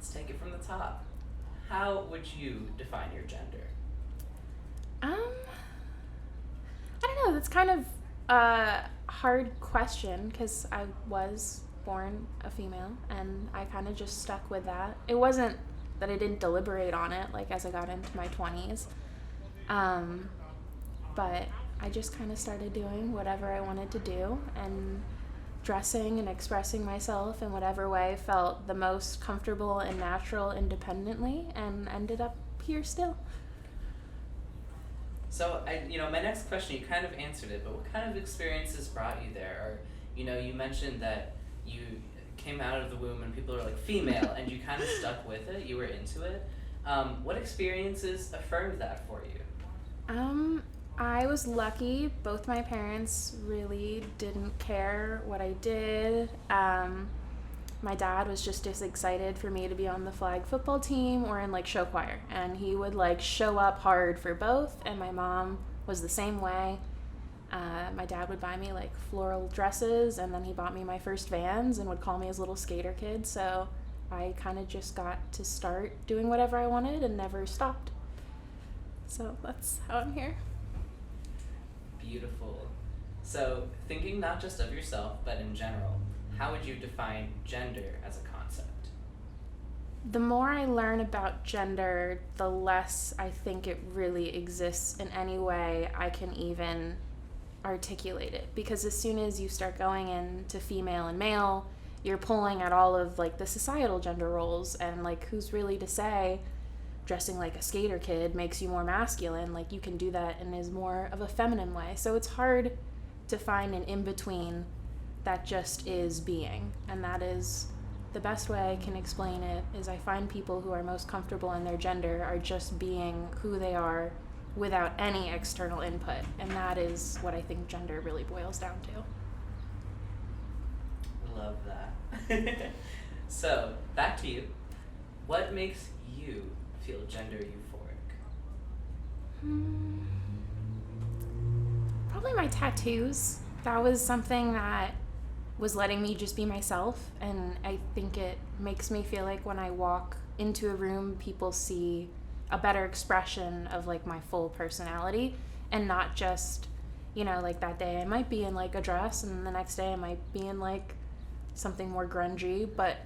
let's take it from the top. How would you define your gender? Um, I don't know. That's kind of a hard question because I was born a female and I kind of just stuck with that. It wasn't that I didn't deliberate on it like as I got into my 20s. Um, but I just kind of started doing whatever I wanted to do and dressing and expressing myself in whatever way felt the most comfortable and natural independently and ended up here still. So, my next question, you kind of answered it, but what kind of experiences brought you there? Or, you mentioned that you came out of the womb and people were like female, and you kind of stuck with it. You were into it. What experiences affirmed that for you? I was lucky. Both my parents really didn't care what I did. My dad was just as excited for me to be on the flag football team or in like show choir, and he would like show up hard for both, and my mom was the same way. My dad would buy me like floral dresses, and then he bought me my first Vans and would call me his little skater kid, so I kind of just got to start doing whatever I wanted and never stopped. So that's how I'm here. Beautiful. So, thinking not just of yourself, but in general, how would you define gender as a concept? The more I learn about gender, the less I think it really exists in any way I can even articulate it. Because as soon as you start going into female and male, you're pulling at all of like the societal gender roles, and like who's really to say dressing like a skater kid makes you more masculine. Like you can do that and is more of a feminine way. So it's hard to find an in-between that just is being, and that is the best way I can explain it is I find people who are most comfortable in their gender are just being who they are without any external input, and that is what I think gender really boils down to. Love that. So, back to you. What makes you feel gender euphoric? Probably my tattoos. That was something that was letting me just be myself, and I think it makes me feel like when I walk into a room, people see a better expression of like my full personality, and not just, like that day I might be in like a dress and the next day I might be in like something more grungy, but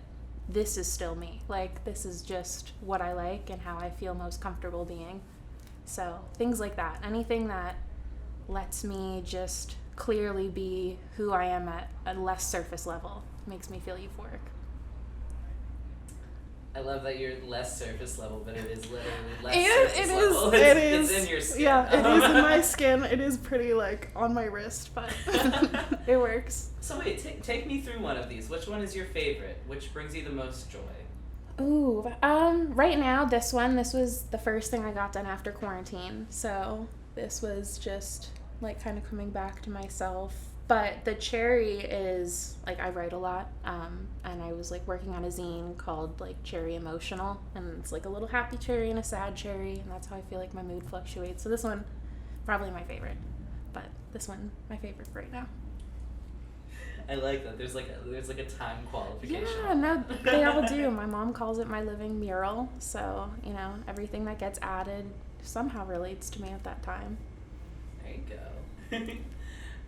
this is still me. Like this is just what I like and how I feel most comfortable being. So things like that, anything that lets me just clearly be who I am at a less surface level makes me feel euphoric. I love that you're less surface level, but it is literally less It surface is. level. It is. It's in your skin. Yeah, it is in my skin. It is pretty like on my wrist, but it works. So wait, take me through one of these. Which one is your favorite? Which brings you the most joy? Ooh, right now this was the first thing I got done after quarantine. So this was just like kind of coming back to myself. But the cherry is like I write a lot, and I was like working on a zine called like Cherry Emotional, and it's like a little happy cherry and a sad cherry, and that's how I feel like my mood fluctuates. So this one, probably my favorite, but this one my favorite for right now. I like that. There's like a time qualification. Yeah, no, they all do. My mom calls it my living mural, so everything that gets added somehow relates to me at that time. There you go.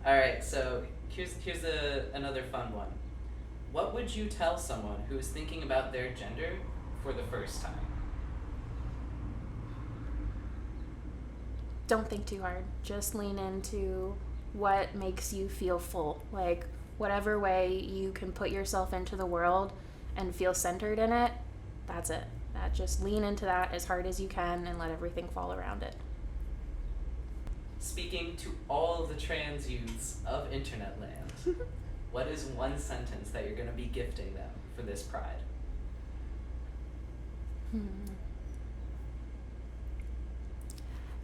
All right, so here's another fun one. What would you tell someone who is thinking about their gender for the first time? Don't think too hard. Just lean into what makes you feel full. Like whatever way you can put yourself into the world and feel centered in it, that's it. Just lean into that as hard as you can and let everything fall around it. Speaking to all the trans youths of internet land, what is one sentence that you're going to be gifting them for this Pride?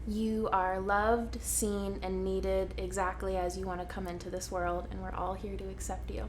You are loved, seen, and needed exactly as you want to come into this world, and we're all here to accept you.